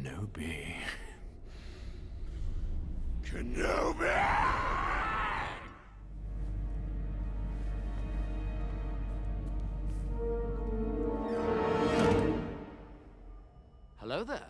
Kenobi. Kenobi! Hello there.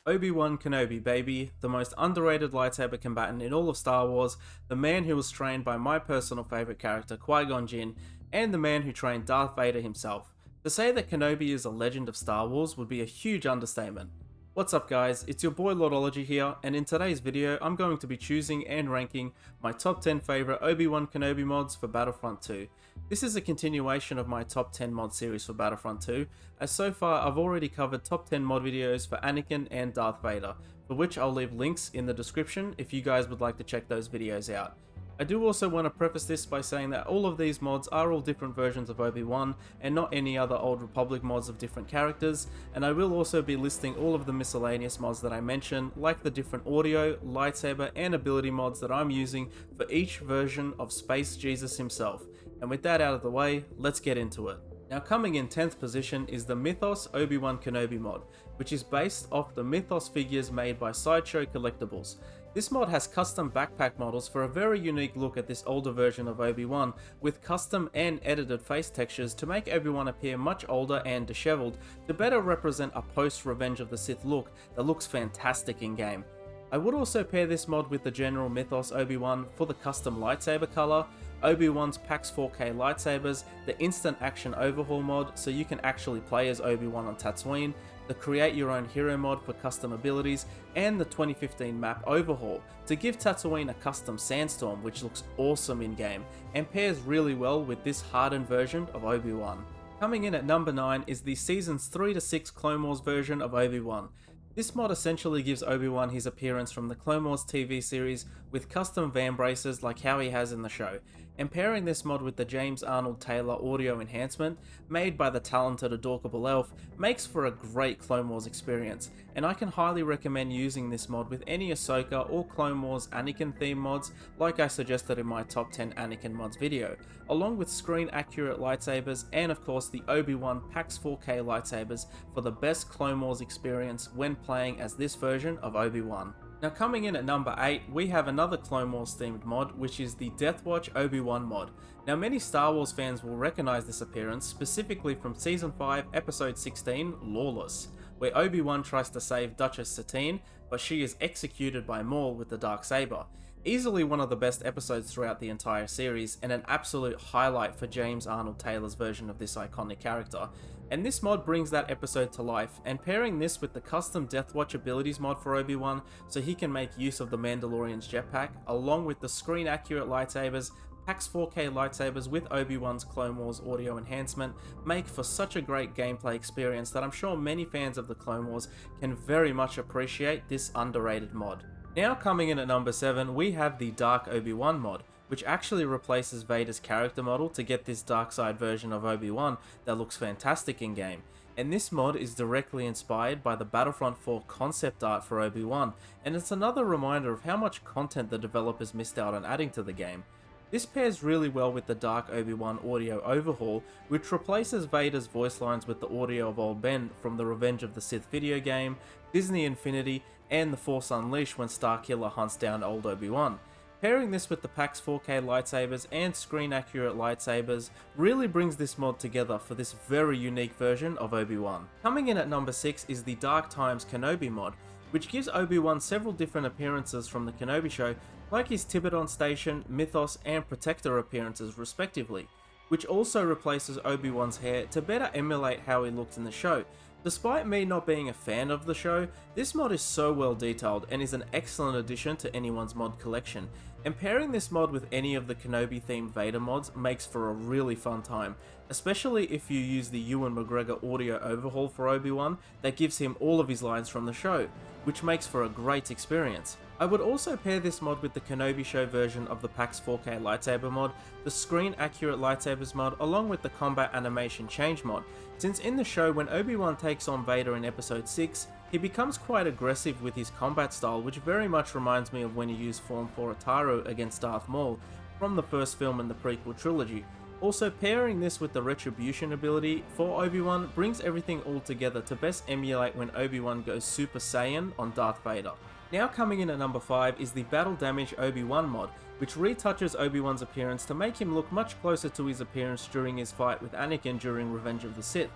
Obi-Wan Kenobi, baby, the most underrated lightsaber combatant in all of Star Wars, the man who was trained by my personal favourite character Qui-Gon Jinn, and the man who trained Darth Vader himself. To say that Kenobi is a legend of Star Wars would be a huge understatement. What's up guys, it's your boy Lordology here, and in today's video I'm going to be choosing and ranking my top 10 favourite Obi-Wan Kenobi mods for Battlefront 2. This is a continuation of my top 10 mod series for Battlefront 2, as so far I've already covered top 10 mod videos for Anakin and Darth Vader, for which I'll leave links in the description if you guys would like to check those videos out. I do also want to preface this by saying that all of these mods are all different versions of Obi-Wan and not any other Old Republic mods of different characters, and I will also be listing all of the miscellaneous mods that I mentioned, like the different audio, lightsaber and ability mods that I'm using for each version of Space Jesus himself. And with that out of the way, let's get into it. Now coming in 10th position is the Mythos Obi-Wan Kenobi mod, which is based off the Mythos figures made by Sideshow Collectibles. This mod has custom backpack models for a very unique look at this older version of Obi-Wan, with custom and edited face textures to make Obi-Wan appear much older and disheveled to better represent a post-Revenge of the Sith look that looks fantastic in game. I would also pair this mod with the general Mythos Obi-Wan for the custom lightsaber color, Obi-Wan's PAX 4K lightsabers, the instant action Overhaul mod so you can actually play as Obi-Wan on Tatooine, the create your own hero mod for custom abilities, and the 2015 map Overhaul to give Tatooine a custom sandstorm which looks awesome in game and pairs really well with this hardened version of Obi-Wan. Coming in at number 9 is the seasons 3 to 6 Clone Wars version of Obi-Wan. This mod essentially gives Obi-Wan his appearance from the Clone Wars TV series with custom van braces like how he has in the show, and pairing this mod with the James Arnold Taylor audio enhancement made by the talented Adorkable Elf makes for a great Clone Wars experience, and I can highly recommend using this mod with any Ahsoka or Clone Wars Anakin theme mods like I suggested in my top 10 Anakin mods video, along with screen accurate lightsabers and of course the Obi-Wan PAX 4K lightsabers for the best Clone Wars experience when playing as this version of Obi-Wan. Now coming in at number 8, we have another Clone Wars themed mod, which is the Deathwatch Obi-Wan mod. Now many Star Wars fans will recognise this appearance specifically from Season 5 Episode 16, Lawless, where Obi-Wan tries to save Duchess Satine, but she is executed by Maul with the Darksaber. Easily one of the best episodes throughout the entire series, and an absolute highlight for James Arnold Taylor's version of this iconic character. And this mod brings that episode to life, and pairing this with the custom Deathwatch Abilities mod for Obi-Wan so he can make use of the Mandalorian's jetpack, along with the screen accurate lightsabers, PAX 4K lightsabers with Obi-Wan's Clone Wars audio enhancement, make for such a great gameplay experience that I'm sure many fans of the Clone Wars can very much appreciate this underrated mod. Now coming in at number 7, we have the Dark Obi-Wan mod, which actually replaces Vader's character model to get this dark side version of Obi-Wan that looks fantastic in game. And this mod is directly inspired by the Battlefront 4 concept art for Obi-Wan, and it's another reminder of how much content the developers missed out on adding to the game. This pairs really well with the Dark Obi-Wan audio overhaul, which replaces Vader's voice lines with the audio of Old Ben from the Revenge of the Sith video game, Disney Infinity, and The Force Unleashed when Starkiller hunts down old Obi-Wan. Pairing this with the PAX 4K lightsabers and screen accurate lightsabers really brings this mod together for this very unique version of Obi-Wan. Coming in at number 6 is the Dark Times Kenobi mod, which gives Obi-Wan several different appearances from the Kenobi show, like his Tibetan Station, Mythos and Protector appearances respectively, which also replaces Obi-Wan's hair to better emulate how he looked in the show. Despite me not being a fan of the show, this mod is so well detailed and is an excellent addition to anyone's mod collection, and pairing this mod with any of the Kenobi themed Vader mods makes for a really fun time, especially if you use the Ewan McGregor audio overhaul for Obi-Wan that gives him all of his lines from the show, which makes for a great experience. I would also pair this mod with the Kenobi show version of the PAX 4K lightsaber mod, the screen accurate lightsabers mod, along with the combat animation change mod, since in the show when Obi-Wan takes on Vader in episode 6, he becomes quite aggressive with his combat style, which very much reminds me of when he used Form 4 Ataru against Darth Maul from the first film in the prequel trilogy, Also, pairing this with the Retribution ability for Obi-Wan brings everything all together to best emulate when Obi-Wan goes Super Saiyan on Darth Vader. Now coming in at number 5 is the Battle Damage Obi-Wan mod, which retouches Obi-Wan's appearance to make him look much closer to his appearance during his fight with Anakin during Revenge of the Sith.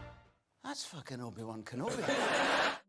That's fucking Obi-Wan Kenobi.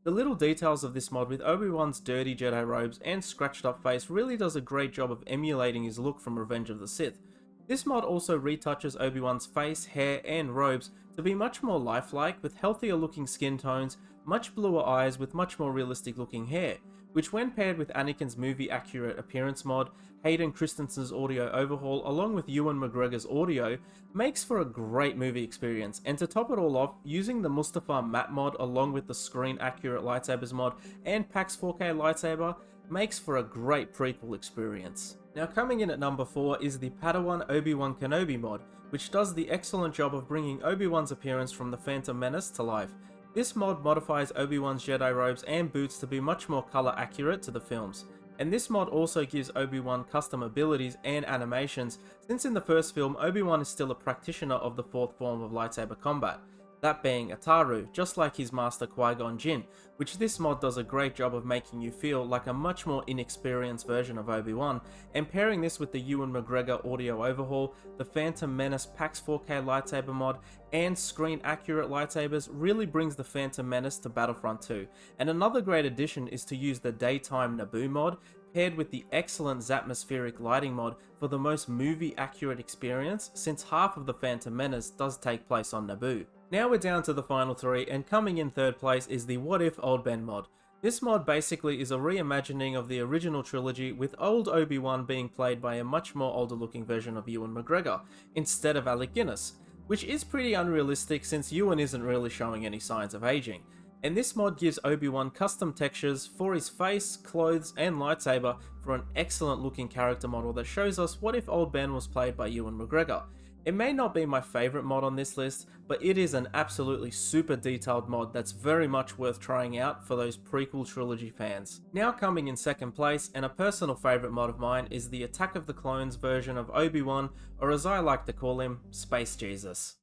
The little details of this mod with Obi-Wan's dirty Jedi robes and scratched up face really does a great job of emulating his look from Revenge of the Sith. This mod also retouches Obi-Wan's face, hair and robes to be much more lifelike with healthier looking skin tones, much bluer eyes with much more realistic looking hair, which when paired with Anakin's movie accurate appearance mod, Hayden Christensen's audio overhaul along with Ewan McGregor's audio, makes for a great movie experience. And to top it all off, using the Mustafar map mod along with the screen accurate lightsabers mod and PAX 4K lightsaber makes for a great prequel experience. Now coming in at number 4 is the Padawan Obi-Wan Kenobi mod, which does the excellent job of bringing Obi-Wan's appearance from The Phantom Menace to life. This mod modifies Obi-Wan's Jedi robes and boots to be much more colour accurate to the films. And this mod also gives Obi-Wan custom abilities and animations, since in the first film Obi-Wan is still a practitioner of the fourth form of lightsaber combat, that being Ataru, just like his master Qui-Gon Jinn, which this mod does a great job of making you feel like a much more inexperienced version of Obi-Wan, and pairing this with the Ewan McGregor audio overhaul, the Phantom Menace PAX 4K lightsaber mod, and screen accurate lightsabers really brings the Phantom Menace to Battlefront 2. And another great addition is to use the Daytime Naboo mod, paired with the excellent Zatmospheric lighting mod for the most movie accurate experience, since half of the Phantom Menace does take place on Naboo. Now we're down to the final 3, and coming in third place is the What If Old Ben mod. This mod basically is a reimagining of the original trilogy, with old Obi-Wan being played by a much more older looking version of Ewan McGregor, instead of Alec Guinness, which is pretty unrealistic since Ewan isn't really showing any signs of aging. And this mod gives Obi-Wan custom textures for his face, clothes and lightsaber for an excellent looking character model that shows us what if Old Ben was played by Ewan McGregor. It may not be my favourite mod on this list, but it is an absolutely super detailed mod that's very much worth trying out for those prequel trilogy fans. Now coming in second place, and a personal favourite mod of mine, is the Attack of the Clones version of Obi-Wan, or as I like to call him, Space Jesus.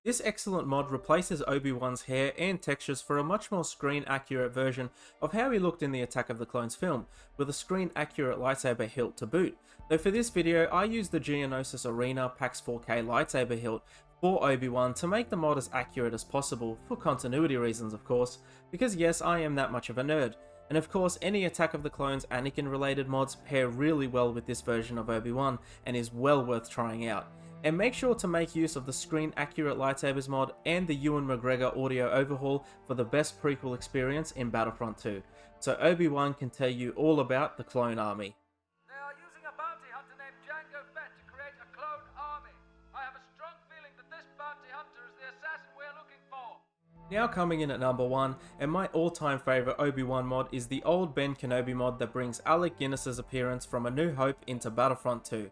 This excellent mod replaces Obi-Wan's hair and textures for a much more screen accurate version of how he looked in the Attack of the Clones film, with a screen accurate lightsaber hilt to boot. Though for this video I used the Geonosis Arena PAX 4K lightsaber hilt for Obi-Wan to make the mod as accurate as possible, for continuity reasons of course, because yes, I am that much of a nerd. And of course, any Attack of the Clones Anakin related mods pair really well with this version of Obi-Wan and is well worth trying out. And make sure to make use of the screen accurate lightsabers mod and the Ewan McGregor audio overhaul for the best prequel experience in Battlefront 2, so Obi-Wan can tell you all about the clone army. They are using a bounty hunter named Jango Fett to create a clone army. I have a strong feeling that this bounty hunter is the assassin we're looking for. Now coming in at number 1, and my all-time favourite Obi-Wan mod, is the old Ben Kenobi mod that brings Alec Guinness's appearance from A New Hope into Battlefront 2.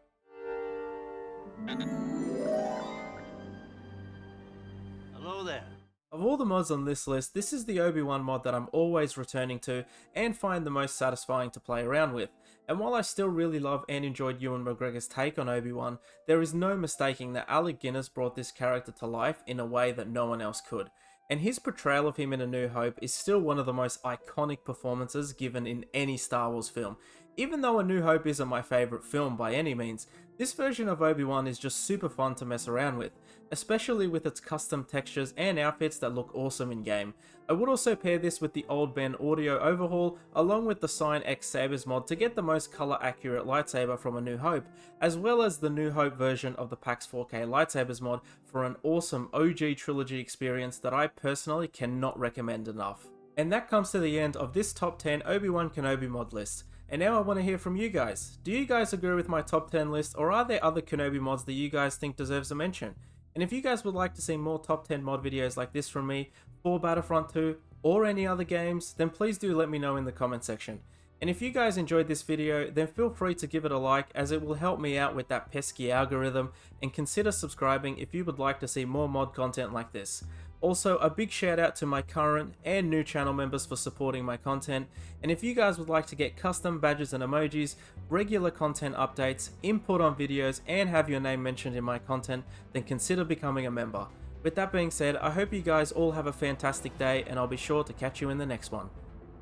Hello there. Of all the mods on this list, this is the Obi-Wan mod that I'm always returning to and find the most satisfying to play around with. And while I still really love and enjoyed Ewan McGregor's take on Obi-Wan, there is no mistaking that Alec Guinness brought this character to life in a way that no one else could. And his portrayal of him in A New Hope is still one of the most iconic performances given in any Star Wars film. Even though A New Hope isn't my favourite film by any means, this version of Obi-Wan is just super fun to mess around with, especially with its custom textures and outfits that look awesome in game. I would also pair this with the Old Ben audio overhaul along with the CineSabers mod to get the most colour accurate lightsaber from A New Hope, as well as the New Hope version of the PAX 4K lightsabers mod for an awesome OG trilogy experience that I personally cannot recommend enough. And that comes to the end of this top 10 Obi-Wan Kenobi mod list. And now I want to hear from you guys. Do you guys agree with my top 10 list, or are there other Kenobi mods that you guys think deserves a mention? And if you guys would like to see more top 10 mod videos like this from me for Battlefront 2 or any other games, then please do let me know in the comment section. And if you guys enjoyed this video, then feel free to give it a like, as it will help me out with that pesky algorithm, and consider subscribing if you would like to see more mod content like this. Also, a big shout out to my current and new channel members for supporting my content, and if you guys would like to get custom badges and emojis, regular content updates, input on videos, and have your name mentioned in my content, then consider becoming a member. With that being said, I hope you guys all have a fantastic day, and I'll be sure to catch you in the next one.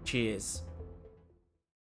Cheers.